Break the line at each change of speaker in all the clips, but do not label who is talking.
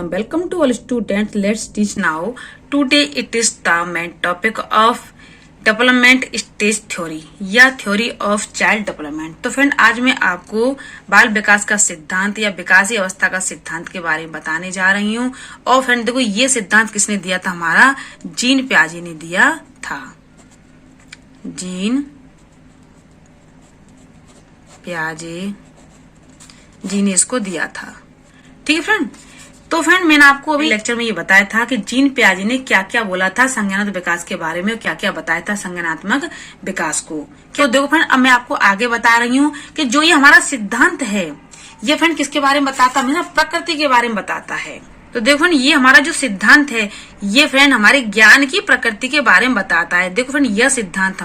Welcome to all students. Let's teach now. Today it is the main topic of development stage theory या theory of child development. तो friend आज मैं आपको बाल विकास का सिद्धांत या विकासीय अवस्था का सिद्धांत के बारे में बताने जा रही हूँ। और फ्रेंड देखो ये सिद्धांत किसने दिया था, हमारा जीन पियाजे ने दिया था। जीन पियाजे जी ने इसको दिया था। ठीक है फ्रेंड। तो फ्रेंड मैंने आपको अभी लेक्चर में ये बताया था कि जीन पियाजे ने क्या क्या बोला था संज्ञानात्मक विकास के बारे में, क्या क्या बताया था संज्ञानात्मक विकास को। तो देखो फ्रेंड अब मैं आपको आगे बता रही हूँ कि जो ये हमारा सिद्धांत है ये फ्रेंड किसके बारे में बताता है, प्रकृति के बारे में बताता है। तो देखो फ्रेंड ये हमारा जो सिद्धांत है ये फ्रेंड हमारे ज्ञान की प्रकृति के बारे में बताता है। देखो फ्रेंड यह सिद्धांत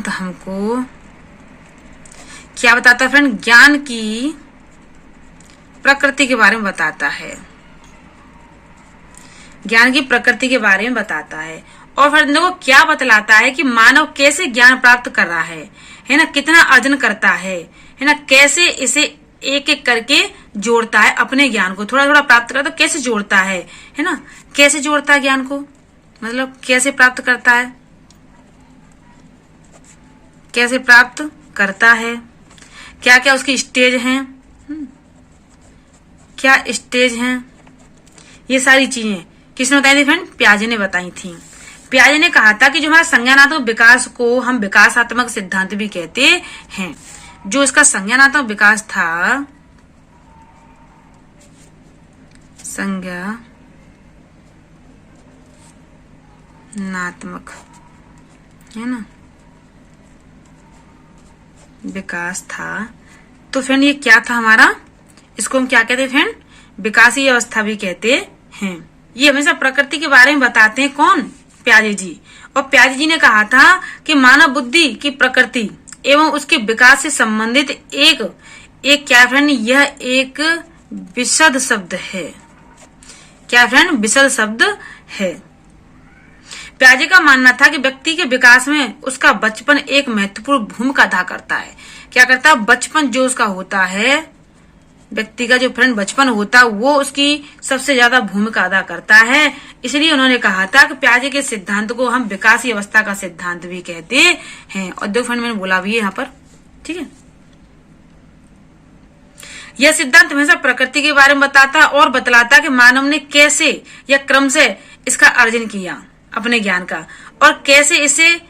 हमको क्या बताता है फ्रेंड, ज्ञान की प्रकृति के बारे में बताता है। ज्ञान की प्रकृति के बारे में बताता है। और फिर देखो क्या बतलाता है कि मानव कैसे ज्ञान प्राप्त कर रहा है ना, कितना अर्जन करता है ना, कैसे इसे एक एक करके जोड़ता है, अपने ज्ञान को थोड़ा थोड़ा प्राप्त करता है तो कैसे जोड़ता है ना, कैसे जोड़ता है ज्ञान को, मतलब कैसे प्राप्त करता है, कैसे प्राप्त करता है, क्या क्या उसकी स्टेज हैं, क्या स्टेज हैं, ये सारी चीजें किसने बताई थी फ्रेंड, पियाजे ने बताई थी। पियाजे ने कहा था कि जो हमारा संज्ञानात्मक विकास को हम विकासात्मक सिद्धांत भी कहते हैं। जो इसका संज्ञानात्मक विकास था, संज्ञानात्मक है ना विकास था, तो फ्रेंड ये क्या था हमारा, इसको हम क्या कहते हैं फ्रेंड, विकासीय अवस्था भी कहते हैं। ये हमेशा प्रकृति के बारे में बताते हैं कौन, पियाजे जी। और पियाजे जी ने कहा था कि मानव बुद्धि की प्रकृति एवं उसके विकास से संबंधित एक क्या फ्रेंड, यह एक विशद शब्द है। क्या फ्रेंड, विशद शब्द है। पियाजे का मानना था कि व्यक्ति के विकास में उसका बचपन एक महत्वपूर्ण भूमिका अदा करता है। क्या करता है, बचपन जो उसका होता है, व्यक्ति का जो फ्रेंड बचपन होता है वो उसकी सबसे ज्यादा भूमिका अदा करता है। इसलिए उन्होंने कहा था कि पियाजे के सिद्धांत को हम विकासीय अवस्था का सिद्धांत भी कहते हैं। और देखो फ्रेंड मैंने बोला भी है यहाँ पर, ठीक है। यह सिद्धांत हमेशा प्रकृति के बारे में बताता है और बतलाता कि मानव ने कैसे या क्रम से इसका अर्जन किया अपने ज्ञान का, और कैसे इसे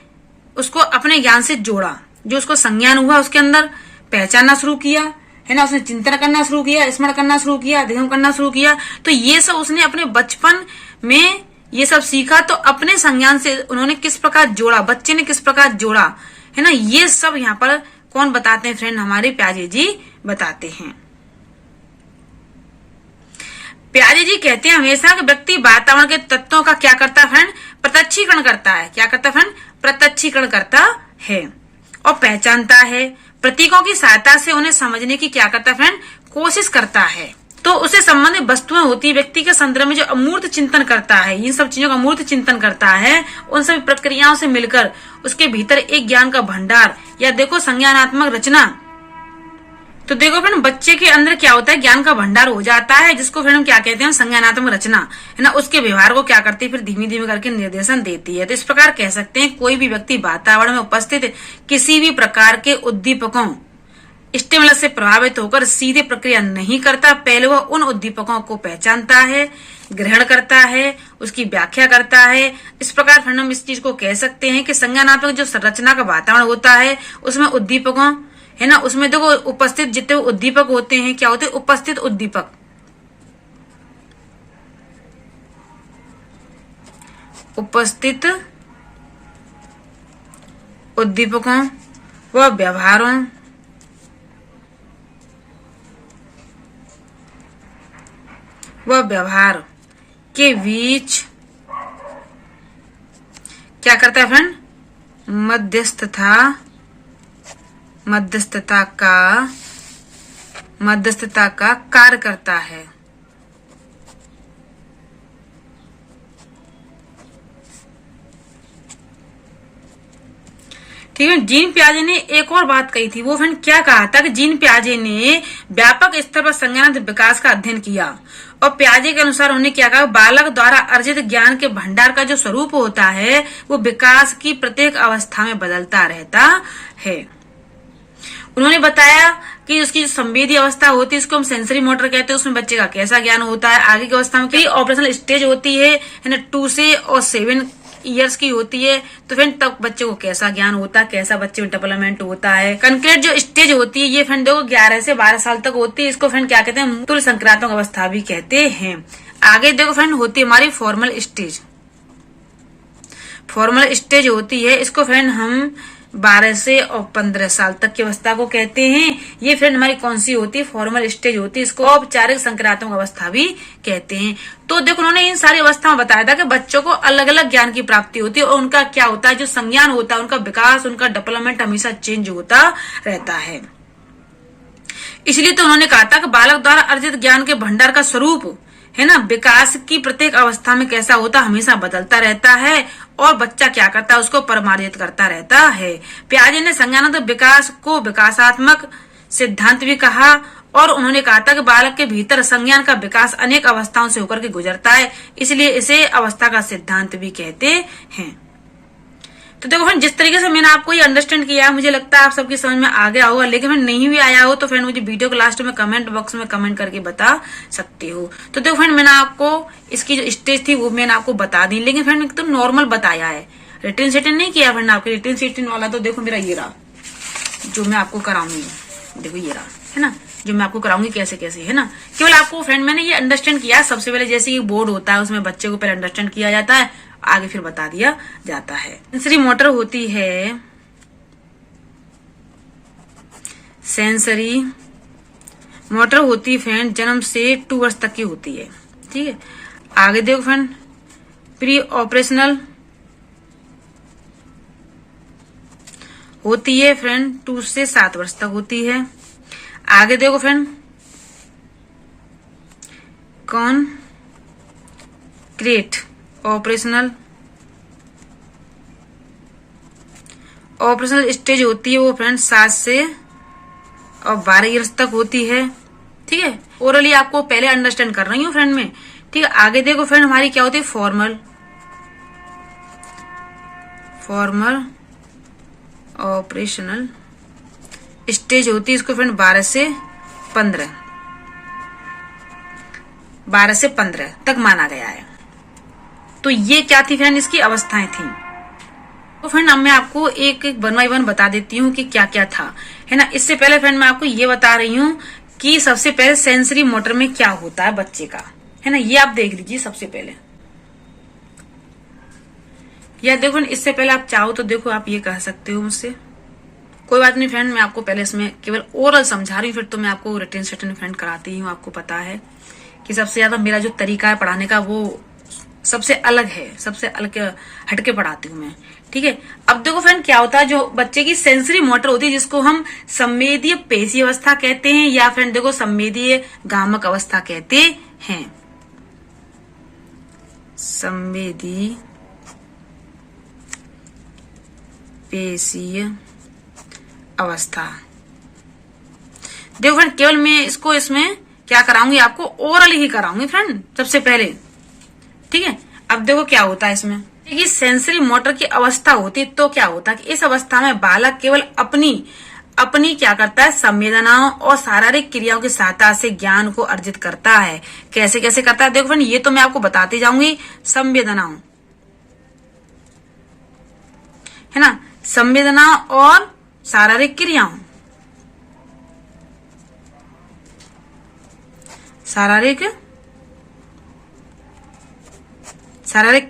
उसको अपने ज्ञान से जोड़ा, जो उसको संज्ञान हुआ उसके अंदर पहचानना शुरू किया है ना, उसने चिंतन करना शुरू किया, स्मरण करना शुरू किया, अध्ययन करना शुरू किया। तो ये सब उसने अपने बचपन में ये सब सीखा, तो अपने संज्ञान से उन्होंने किस प्रकार जोड़ा, बच्चे ने किस प्रकार जोड़ा है ना, ये सब यहाँ पर कौन बताते हैं फ्रेंड, हमारे पियाजे जी बताते हैं। पियाजे जी कहते हैं हमेशा कि व्यक्ति वातावरण के तत्वों का क्या करता है फ्रेंड, प्रत्यक्षीकरण करता है। क्या करता है फ्रेंड, प्रत्यक्षीकरण करता है और पहचानता है। प्रतीकों की सहायता से उन्हें समझने की क्या करता है फ्रेंड, कोशिश करता है। तो उससे संबंधित वस्तुएं होती है, व्यक्ति के संदर्भ में जो अमूर्त चिंतन करता है, इन सब चीजों का अमूर्त चिंतन करता है, उन सभी प्रक्रियाओं से मिलकर उसके भीतर एक ज्ञान का भंडार या देखो संज्ञानात्मक रचना। तो देखो फ्रेंड बच्चे के अंदर क्या होता है, ज्ञान का भंडार हो जाता है, जिसको फिर हम क्या कहते हैं, संज्ञानात्मक रचना है ना। उसके व्यवहार को क्या करती है, फिर धीमे धीमे करके निर्देशन देती है। तो इस प्रकार कह सकते हैं कोई भी व्यक्ति वातावरण में उपस्थित किसी भी प्रकार के उद्दीपकों स्टिमुलस से प्रभावित होकर सीधे प्रक्रिया नहीं करता, पहले वह उन उद्दीपकों को पहचानता है, ग्रहण करता है, उसकी व्याख्या करता है। इस प्रकार फिर हम इस चीज को कह सकते हैं कि संज्ञानात्मक जो संरचना का वातावरण होता है उसमें उद्दीपकों है ना, उसमें देखो उपस्थित जितने उद्दीपक होते हैं, क्या होते हैं, उपस्थित उद्दीपक, उपस्थित उद्दीपकों व व्यवहारों व व्यवहार के बीच क्या करता है फ्रेंड, मध्यस्थता का कार्य करता है। ठीक है। जीन पियाजे ने एक और बात कही थी, वो फ्रेंड क्या कहा था कि जीन पियाजे ने व्यापक स्तर पर संज्ञानात्मक विकास का अध्ययन किया और पियाजे के अनुसार उन्होंने क्या कहा, बालक द्वारा अर्जित ज्ञान के भंडार का जो स्वरूप होता है वो विकास की प्रत्येक अवस्था में बदलता रहता है। उन्होंने बताया कि उसकी जो संवेदी अवस्था होती है उसको हम सेंसरी मोटर कहते हैं, उसमें बच्चे का कैसा ज्ञान होता है। आगे की अवस्था में कई ऑपरेशनल स्टेज होती है ना, 2 से और 7 ईयर्स की होती है, तो फ्रेंड तब बच्चे को कैसा ज्ञान होता है, कैसा बच्चे में डेवलपमेंट होता है। कंक्रीट जो स्टेज होती है ये फ्रेंड देखो 11 से 12 साल तक होती है, इसको फ्रेंड क्या कहते हैं, तुल्य संक्रात्मक अवस्था भी कहते हैं। आगे देखो फ्रेंड होती है हमारी फॉर्मल स्टेज। फॉर्मल स्टेज होती है, इसको फ्रेंड हम 12 से और 15 साल तक की अवस्था को कहते हैं। ये फ्रेंड हमारी कौन सी होती है, फॉर्मल स्टेज होती है, इसको औपचारिक संक्रात्मक अवस्था भी कहते हैं। तो देखो उन्होंने इन सारी अवस्थाओं में बताया था कि बच्चों को अलग अलग ज्ञान की प्राप्ति होती है और उनका क्या होता है, जो संज्ञान होता है, उनका विकास, उनका डेवलपमेंट हमेशा चेंज होता रहता है। इसलिए तो उन्होंने कहा था कि बालक द्वारा अर्जित ज्ञान के भंडार का स्वरूप है ना, विकास की प्रत्येक अवस्था में कैसा होता, हमेशा बदलता रहता है और बच्चा क्या करता है, उसको परमार्जित करता रहता है। पियाजे ने संज्ञानात्मक विकास को विकासात्मक सिद्धांत भी कहा और उन्होंने कहा था कि बालक के भीतर संज्ञान का विकास अनेक अवस्थाओं से होकर के गुजरता है, इसलिए इसे अवस्था का सिद्धांत भी कहते हैं। तो देखो फ्रेंड, जिस तरीके से मैंने आपको ये अंडरस्टैंड किया, मुझे लगता है आप सबकी समझ में आ गया होगा। लेकिन फ्रेंड नहीं भी आया हो तो फ्रेंड मुझे वीडियो के लास्ट में कमेंट बॉक्स में कमेंट करके बता सकते हो। तो देखो फ्रेंड, मैंने आपको इसकी जो स्टेज थी वो मैंने आपको बता दी, लेकिन फ्रेंड एकदम नॉर्मल बताया है, रिटन सेटन नहीं किया फ्रेंड। आपके रिटन सेटन वाला तो देखो मेरा ये रहा, जो मैं आपको कराऊंगी, देखो ये रहा है ना, जो मैं आपको कराऊंगी कैसे कैसे, है ना। केवल आपको फ्रेंड मैंने ये अंडरस्टैंड किया सबसे पहले, जैसे कि बोर्ड होता है उसमें बच्चे को पहले अंडरस्टैंड किया जाता है, आगे फिर बता दिया जाता है। सेंसरी मोटर होती है, सेंसरी मोटर होती है फ्रेंड जन्म से 2 वर्ष तक की होती है, ठीक है। आगे देखो फ्रेंड, प्री ऑपरेशनल होती है फ्रेंड 2 से 7 वर्ष तक होती है। आगे देखो फ्रेंड, कॉन्क्रीट ऑपरेशनल स्टेज होती है वो फ्रेंड 7 से और 12 ईयर्स तक होती है, ठीक है। ओरली आपको पहले अंडरस्टैंड कर रही हूँ फ्रेंड में, ठीक है। आगे देखो फ्रेंड, हमारी क्या होती है, फॉर्मल ऑपरेशनल स्टेज होती है, इसको फ्रेंड 12 से 15 तक माना गया है। तो ये क्या थी फ्रेंड, इसकी अवस्थाएं थी। तो फ्रेंड अब मैं आपको एक एक 1 बाय 1 बता देती हूँ कि क्या क्या था, है ना। इससे पहले फ्रेंड मैं आपको ये बता रही हूँ कि सबसे पहले सेंसरी मोटर में क्या होता है बच्चे का, है ना, ये आप देख लीजिए सबसे पहले। या देखो इससे पहले आप चाहो तो देखो आप ये कह सकते हो मुझसे, कोई बात नहीं फ्रेंड, मैं आपको पहले इसमें केवल ओरल समझा रही हूँ, फिर तो मैं आपको रिटन सेटन फ्रेंड कराती हूँ। आपको पता है कि सबसे ज्यादा मेरा जो तरीका है पढ़ाने का वो सबसे अलग है, सबसे अलग हटके पढ़ाती हूँ मैं, ठीक है। अब देखो फ्रेंड क्या होता है, जो बच्चे की सेंसरी मोटर होती है जिसको हम संवेदीय पेशी अवस्था कहते हैं, या फ्रेंड देखो संवेदीय गामक अवस्था कहते हैं। संवेदी पेशीय अवस्था, देखो फ्रेंड केवल मैं इसको इसमें क्या कराऊंगी, आपको ओरल ही कराऊंगी फ्रेंड सबसे पहले, ठीक है। अब देखो क्या होता है इसमें, ये सेंसरी मोटर की अवस्था होती है, तो क्या होता है कि इस अवस्था में बालक केवल अपनी क्या करता है, संवेदनाओं और शारीरिक क्रियाओं की सहायता से ज्ञान को अर्जित करता है। कैसे कैसे करता है देखो फ्रेंड, ये तो मैं आपको बताती जाऊंगी। संवेदनाओं, है ना, संवेदनाओं और शारीरिक क्रियाओं, शारीरिक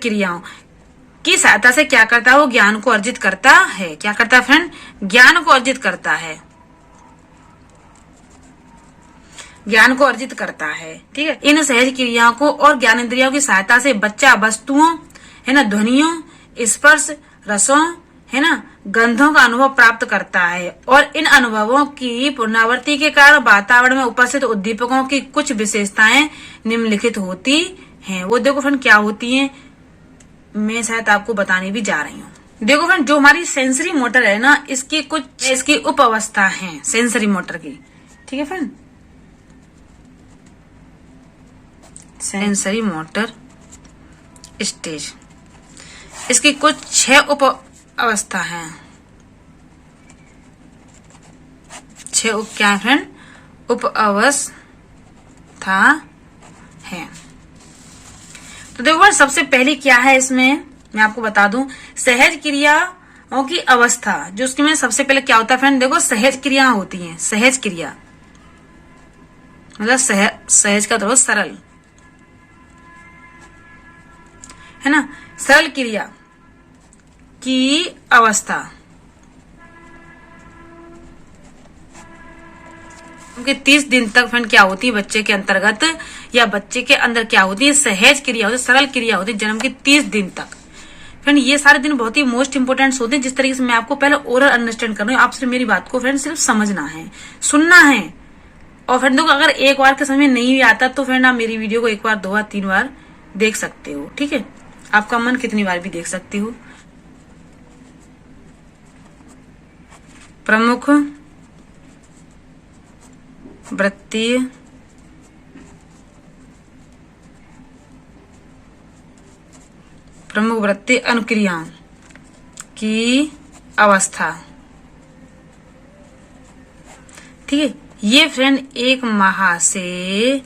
क्रियाओं की सहायता से क्या करता है, वो ज्ञान को अर्जित करता है। क्या करता है फ्रेंड, ज्ञान को अर्जित करता है, ज्ञान को अर्जित करता है, ठीक है। इन सहज क्रियाओं को और ज्ञानेंद्रियों की सहायता से बच्चा वस्तुओं, है ना, ध्वनियों, स्पर्श, रसों, है ना, गंधों का अनुभव प्राप्त करता है और इन अनुभवों की पुनरावृत्ति के कारण वातावरण में उपस्थित उद्दीपकों की कुछ विशेषताएं निम्नलिखित होती हैं। वो देखो फ्रेंड क्या होती हैं, मैं शायद आपको बताने भी जा रही हूँ, देखो फ्रेंड, जो हमारी सेंसरी मोटर है ना, इसकी उप अवस्था है सेंसरी मोटर की। ठीक है फ्रेंड, सेंसरी मोटर स्टेज, इसकी कुछ 6 उप अवस्था है। 6 क्या है फ्रेंड? उप अवस्था है। तो देखो फ्रेंड, सबसे पहली क्या है इसमें, मैं आपको बता दूं, सहज क्रियाओं की अवस्था। जो उसके में सबसे पहले क्या होता है फ्रेंड, देखो सहज क्रिया होती हैं। सहज क्रिया मतलब सहज का मतलब सरल, है ना। सरल क्रिया की अवस्था, क्योंकि 30 दिन तक फ्रेंड क्या होती है बच्चे के अंतर्गत या बच्चे के अंदर क्या होती है, सहज क्रिया होती है, सरल क्रिया होती है जन्म के 30 दिन तक। फ्रेंड ये सारे दिन बहुत ही मोस्ट इंपोर्टेंट होते हैं। जिस तरीके से मैं आपको पहले ओरल अंडरस्टैंड कर रही हूँ, आप सिर्फ मेरी बात को फ्रेंड सिर्फ समझना है, सुनना है। और फ्रेंड देखो, अगर एक बार के समय नहीं भी आता तो फ्रेंड आप मेरी वीडियो को 1 बार 2 बार 3 बार देख सकते हो। ठीक है, आपका मन कितनी बार भी देख सकते हो। प्रमुख वृत्तीय अनुक्रियाओं की अवस्था। ठीक है, ये फ्रेंड 1 माह से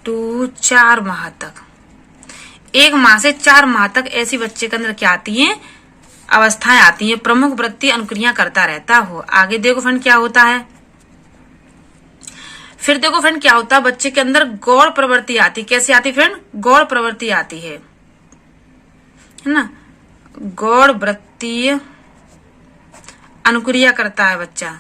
4 माह तक, 1 माह से 4 माह तक ऐसी बच्चे के अंदर क्या आती हैं, अवस्थाएं आती हैं। प्रमुख वृत्तीय अनुक्रिया करता रहता हो। आगे देखो फ्रेंड क्या होता है, फिर देखो फ्रेंड क्या होता है, बच्चे के अंदर गौड़ प्रवृत्ति आती। कैसे आती फ्रेंड? गौड़ प्रवृत्ति आती है ना। गौड़ वृत्तीय अनुक्रिया करता है बच्चा।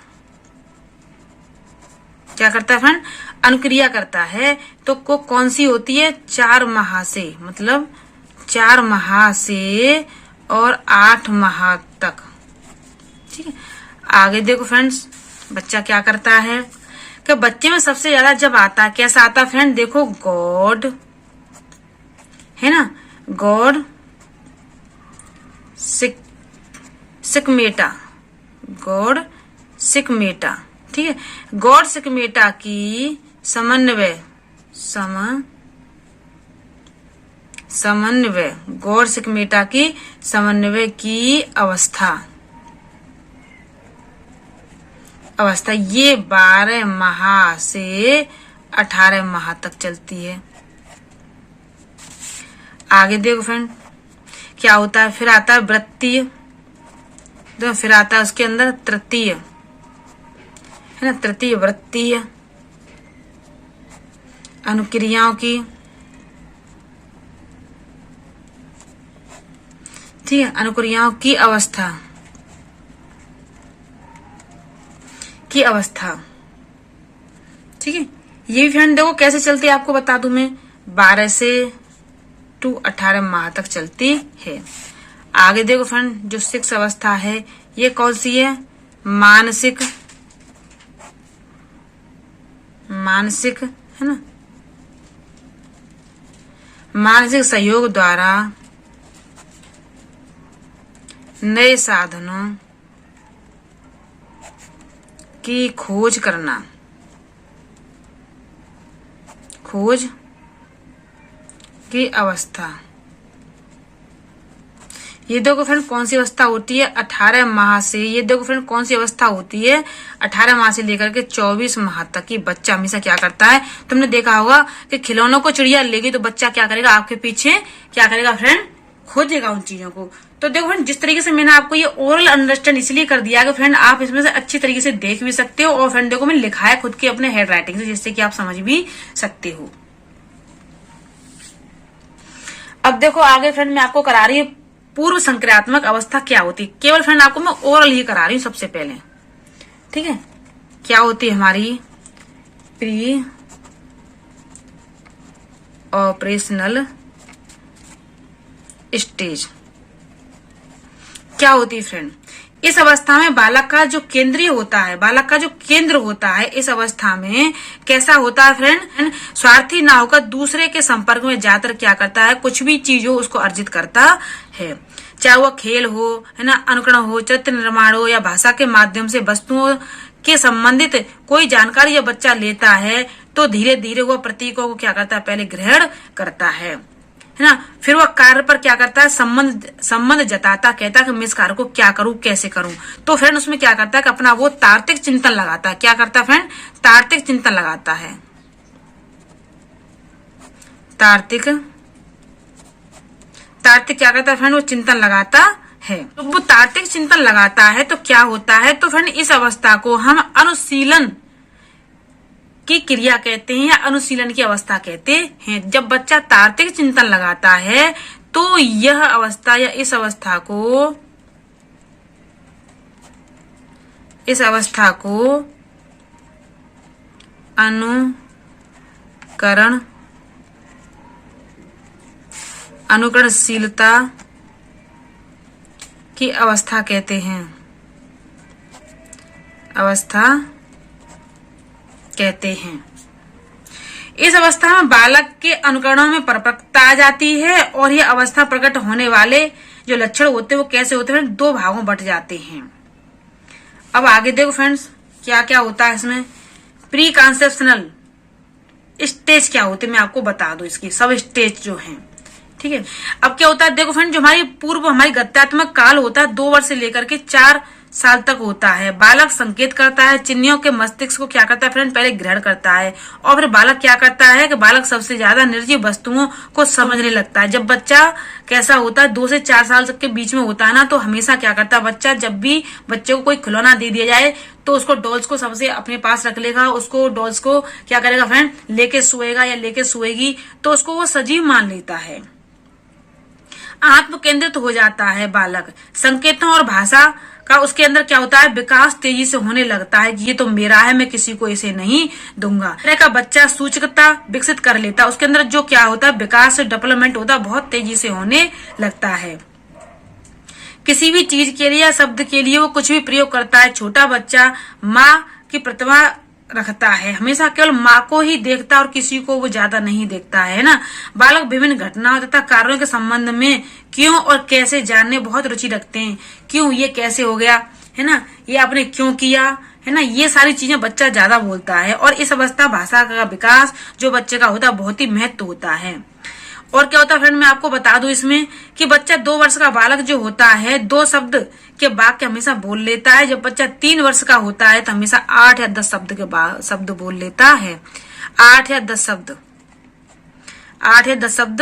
क्या करता है फ्रेंड? अनुक्रिया करता है। तो कौन सी होती है? 4 माह से, मतलब 4 माह से और 8 माह तक। ठीक है, आगे देखो फ्रेंड्स बच्चा क्या करता है कि बच्चे में सबसे ज्यादा जब आता है, कैसा आता है फ्रेंड? देखो गॉड, है ना, गॉड सिकमेटा, गॉड सिकमेटा। ठीक है, गॉड सिकमेटा की समन्वय गॉड सिकमेटा की समन्वय की अवस्था ये 12 माह से 18 माह तक चलती है। आगे देखो फ्रेंड क्या होता है, फिर आता है वृत्तीय, तो फिर आता है उसके अंदर तृतीय, है ना, तृतीय वृत्तीय अनुक्रियाओं की। ठीक है, अनुक्रियाओं की अवस्था ठीक है, ये भी फ्रेंड देखो कैसे चलती है, आपको बता दूं मैं, 12 से 18 माह तक चलती है। आगे देखो फ्रेंड जो 6 अवस्था है, ये कौन सी है? मानसिक, है ना, मानसिक सहयोग द्वारा नए साधनों की खोज की अवस्था। ये देखो फ्रेंड कौन सी अवस्था होती है? 18 माह से, ये देखो फ्रेंड कौन सी अवस्था होती है? 18 माह से लेकर के 24 माह तक की बच्चा हमेशा क्या करता है? तुमने देखा होगा कि खिलौनों को चिड़िया लेगी तो बच्चा क्या करेगा? आपके पीछे क्या करेगा फ्रेंड? खोजेगा उन चीजों को। तो देखो फ्रेंड जिस तरीके से मैंने आपको ये ओरल अंडरस्टैंड इसलिए कर दिया कि फ्रेंड आप इसमें से अच्छी तरीके से देख भी सकते हो, और फ्रेंड देखो मैंने लिखा है खुद के अपने हैंड राइटिंग से, जिससे कि आप समझ भी सकते हो। अब देखो आगे फ्रेंड मैं आपको करा रही हूँ पूर्व संक्रियात्मक अवस्था क्या होती है। केवल फ्रेंड आपको मैं ओरल ही करा रही हूँ सबसे पहले। ठीक है, क्या होती है हमारी प्री ऑपरेशनल स्टेज। क्या होती है फ्रेंड? इस अवस्था में बालक का जो केंद्रीय होता है, बालक का जो केंद्र होता है, इस अवस्था में कैसा होता है फ्रेंड? स्वार्थी ना होकर दूसरे के संपर्क में जाकर क्या करता है? कुछ भी चीज हो उसको अर्जित करता है। चाहे वह खेल हो, है ना, अनुकरण हो, चरित्र निर्माण हो या भाषा के माध्यम से वस्तुओं के संबंधित कोई जानकारी जब बच्चा लेता है तो धीरे धीरे वह प्रतीकों को क्या करता है, पहले ग्रहण करता है ना, फिर वह कार्य पर क्या करता है, संबंध जताता, कहता है कि मैं इस कार्य को क्या करूं, कैसे करूं। तो फ्रेंड उसमें क्या करता है कि अपना वो तार्किक चिंतन लगाता है। क्या करता है फ्रेंड, तार्किक चिंतन लगाता है। तार्किक क्या करता है फ्रेंड, वो चिंतन लगाता है। तो वो तार्किक चिंतन लगाता है तो क्या होता है, तो फ्रेंड इस अवस्था को हम अनुशीलन की क्रिया कहते हैं या अनुशीलन की अवस्था कहते हैं। जब बच्चा तार्किक चिंतन लगाता है तो यह अवस्था या इस अवस्था को अनुकरणशीलता की अवस्था कहते हैं। इस अवस्था में बालक के अनुकरणों में परिपक्वता आ जाती है और यह अवस्था प्रकट होने वाले जो लक्षण होते हैं वो कैसे होते हैं, दो भागों बट जाते हैं। अब आगे देखो फ्रेंड्स क्या क्या होता है इसमें। प्री कॉन्सेप्शनल स्टेज क्या होते हैं मैं आपको बता दूं, इसकी सब स्टेज जो हैं, ठीक है। अब क्या होता है देखो फ्रेंड, जो हमारी गत्यात्मक काल होता है 2 वर्ष से लेकर के 4 साल तक होता है। बालक संकेत करता है, चिन्हों के मस्तिष्क को क्या करता है फ्रेंड, पहले ग्रहण करता है और फिर बालक क्या करता है कि बालक सबसे ज्यादा निर्जीव वस्तुओं को समझने लगता है। जब बच्चा कैसा होता है 2 से 4 साल तक के बीच में होता है ना, तो हमेशा क्या करता है बच्चा, जब भी बच्चे को कोई खिलौना दे दिया जाए तो उसको डॉल्स को सबसे अपने पास रख लेगा, उसको डॉल्स को क्या करेगा फ्रेंड, लेके सोएगा या लेके सोएगी, तो उसको वो सजीव मान लेता है, आत्म केंद्रित हो जाता है बालक। संकेतों और भाषा का उसके अंदर क्या होता है, विकास तेजी से होने लगता है कि ये तो मेरा है, मैं किसी को इसे नहीं दूंगा। तरह का बच्चा सूचकता विकसित कर लेता है, उसके अंदर जो क्या होता है विकास डेवलपमेंट होता है, बहुत तेजी से होने लगता है। किसी भी चीज के लिए या शब्द के लिए वो कुछ भी प्रयोग करता है। छोटा बच्चा माँ की प्रतिमा रखता है, हमेशा केवल माँ को ही देखता है और किसी को वो ज्यादा नहीं देखता है ना। बालक विभिन्न घटनाओं तथा कार्यों के संबंध में क्यों और कैसे जानने बहुत रुचि रखते हैं। क्यों, ये कैसे हो गया, है ना, ये आपने क्यों किया, है ना, ये सारी चीजें बच्चा ज्यादा बोलता है। और इस अवस्था भाषा का विकास जो बच्चे का होता है बहुत ही महत्व होता है। और क्या होता है फ्रेंड, मैं आपको बता दूं इसमें कि बच्चा 2 वर्ष का बालक जो होता है 2 शब्द के वाक्य हमेशा बोल लेता है। जब बच्चा 3 वर्ष का होता है तो हमेशा 8 या 10 शब्द बोल लेता है। 8 या 10 शब्द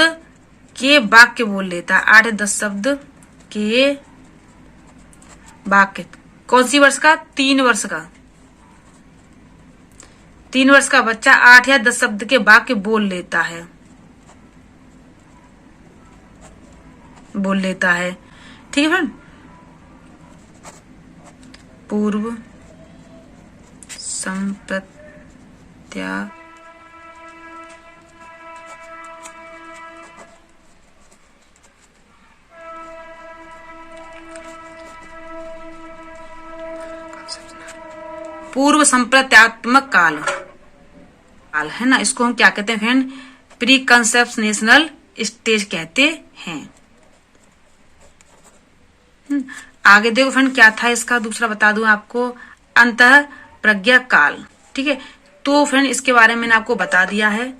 के वाक्य बोल लेता है। 8 या 10 शब्द के वाक्य। कौन सी वर्ष का, 3 वर्ष का। 3 वर्ष का बच्चा 8 या 10 शब्द के वाक्य बोल लेता है, ठीक है फ्रेंड। पूर्व संप्रत्या पूर्व संप्रत्यात्मक काल है ना, इसको हम क्या कहते हैं फ्रेंड, प्री कंसेप्शनल स्टेज कहते हैं। आगे देखो फ्रेंड क्या था इसका दूसरा बता दूं आपको, अंतः प्रज्ञा काल, ठीक है। तो फ्रेंड इसके बारे में मैंने आपको बता दिया है।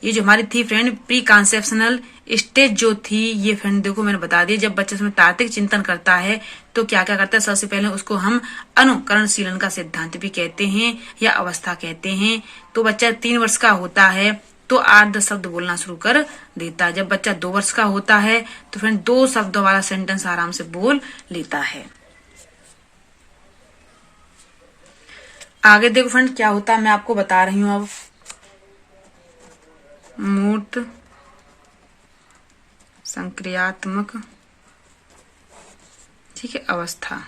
ये जो हमारी थी फ्रेंड प्री कॉन्सेप्शनल स्टेज जो थी, ये फ्रेंड देखो मैंने बता दिया। जब बच्चा इसमें तार्किक चिंतन करता है तो क्या क्या करता है, सबसे पहले उसको हम अनुकरणशीलन का सिद्धांत भी कहते हैं या अवस्था कहते हैं। तो बच्चा 3 वर्ष का होता है तो 8-10 शब्द बोलना शुरू कर देता है। जब बच्चा 2 वर्ष का होता है तो फ्रेंड 2 शब्दों वाला सेंटेंस आराम से बोल लेता है। आगे देखो फ्रेंड क्या होता है, मैं आपको बता रही हूं अब। मूर्त संक्रियात्मक, ठीक है, अवस्था,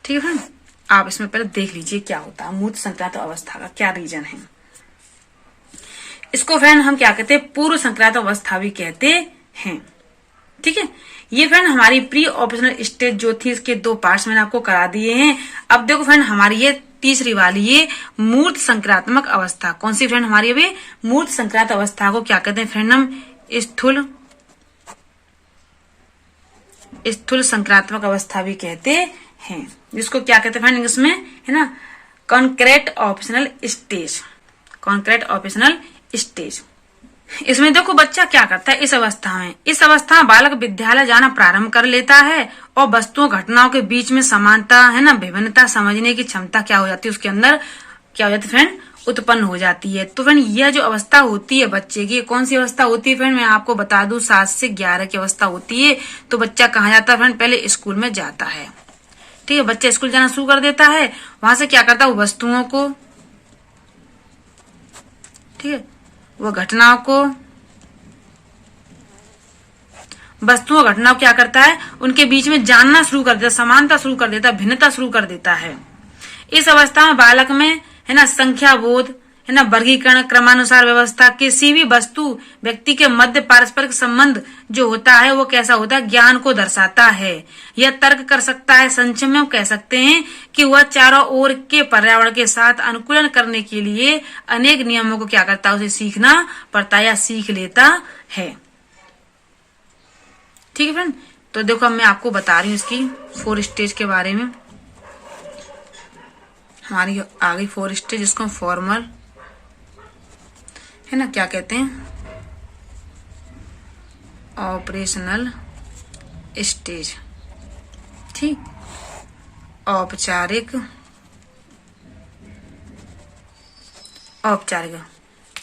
ठीक है फ्रेंड। आप इसमें पहले देख लीजिए क्या होता है मूर्त संक्रियात्मक अवस्था का क्या रीजन है। इसको फ्रेंड हम क्या कहते हैं, पूर्व संक्रियात्मक अवस्था भी कहते हैं, ठीक है। ये फ्रेंड हमारी प्री ऑपरेशनल स्टेज जो थी इसके 2 पार्ट्स मैंने आपको करा दिए हैं। अब देखो फ्रेंड हमारी ये तीसरी वाली ये मूर्त संक्रियात्मक अवस्था, कौन सी फ्रेंड हमारी अभी मूर्त संक्रियात्मक अवस्था को क्या कहते हैं फ्रेंड, हम स्थूल स्थूल संक्रात्मक अवस्था भी कहते हैं, जिसको क्या कहते हैं इंग्लिश में, है ना, concrete operational stage, concrete operational stage. इसमें देखो बच्चा क्या करता है इस अवस्था में बालक विद्यालय जाना प्रारंभ कर लेता है और वस्तुओं घटनाओं के बीच में समानता, है ना, विभिन्नता समझने की क्षमता क्या हो जाती है, उसके अंदर क्या हो जाती है फ्रेंड, उत्पन्न हो जाती है। तो फ्रेंड यह जो अवस्था होती है बच्चे की, कौन सी अवस्था होती है फ्रेंड, मैं आपको बता दूं 7 से 11 की अवस्था होती है। तो बच्चा कहाँ जाता है फ्रेंड, पहले स्कूल में जाता है, ठीक है, बच्चा स्कूल जाना शुरू कर देता है, वहां से क्या करता है वो वस्तुओं को, ठीक है, वो घटनाओं क्या करता है, उनके बीच में जानना शुरू कर देता, समानता शुरू कर देता, भिन्नता शुरू कर देता है। इस अवस्था में बालक में, है ना, संख्या बोध, है ना, वर्गीकरण, क्रमानुसार व्यवस्था, किसी भी वस्तु व्यक्ति के मध्य पारस्परिक संबंध जो होता है वो कैसा होता है, ज्ञान को दर्शाता है। यह तर्क कर सकता है, संक्षेप में हम कह सकते हैं कि वह चारों ओर के पर्यावरण के साथ अनुकूलन करने के लिए अनेक नियमों को क्या करता है, उसे सीखना पड़ता है या सीख लेता है। ठीक है फ्रेंड, तो देखो मैं आपको बता रही हूँ इसकी 4 स्टेज के बारे में। हमारी आ गई 4 स्टेज, जिसको फॉर्मल, है ना, क्या कहते हैं, ऑपरेशनल स्टेज, ठीक, औपचारिक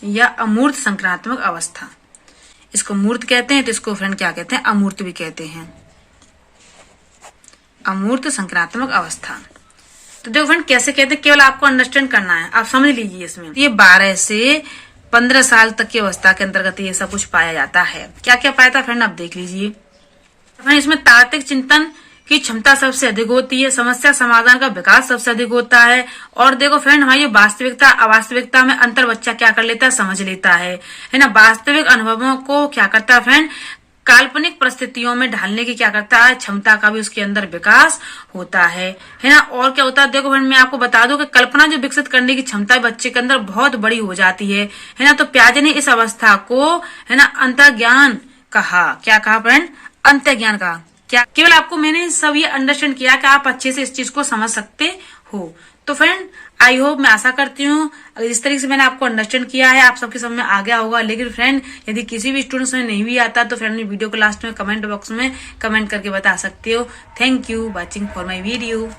या अमूर्त संक्रात्मक अवस्था, इसको मूर्त कहते हैं, तो इसको फ्रेंड क्या कहते हैं, अमूर्त भी कहते हैं, अमूर्त संक्रात्मक अवस्था। तो देखो फ्रेंड कैसे कहते हैं, केवल आपको अंडरस्टैंड करना है, आप समझ लीजिए। इसमें ये 12 से 15 साल तक की अवस्था के अंतर्गत ये सब कुछ पाया जाता है। क्या क्या पाया था फ्रेंड, आप देख लीजिए। फ्रेंड इसमें तार्किक चिंतन की क्षमता सबसे अधिक होती है, समस्या समाधान का विकास सबसे अधिक होता है, और देखो फ्रेंड हमारी वास्तविकता अवास्तविकता में अंतर बच्चा क्या कर लेता है, समझ लेता है ना। वास्तविक अनुभवों को क्या करता है फ्रेंड, काल्पनिक परिस्थितियों में ढालने की क्या करता है, क्षमता का भी उसके अंदर विकास होता है ना। और क्या होता है, देखो फ्रेंड मैं आपको बता दूं कि कल्पना जो विकसित करने की क्षमता बच्चे के अंदर बहुत बड़ी हो जाती है ना। तो पियाजे ने इस अवस्था को, है ना, अंतर्ज्ञान कहा। क्या कहा फ्रेंड, अंतर्ज्ञान कहा। क्या केवल आपको मैंने सब ये अंडरस्टैंड किया कि आप अच्छे से इस चीज को समझ सकते हो। तो फ्रेंड आई होप, मैं आशा करती हूँ इस तरीके से मैंने आपको अंडरस्टैंड किया है, आप सबके समझ में आ गया होगा। लेकिन फ्रेंड यदि किसी भी स्टूडेंट्स में नहीं भी आता तो फ्रेंड वीडियो को लास्ट में कमेंट बॉक्स में कमेंट करके बता सकते हो। Thank you watching for my video.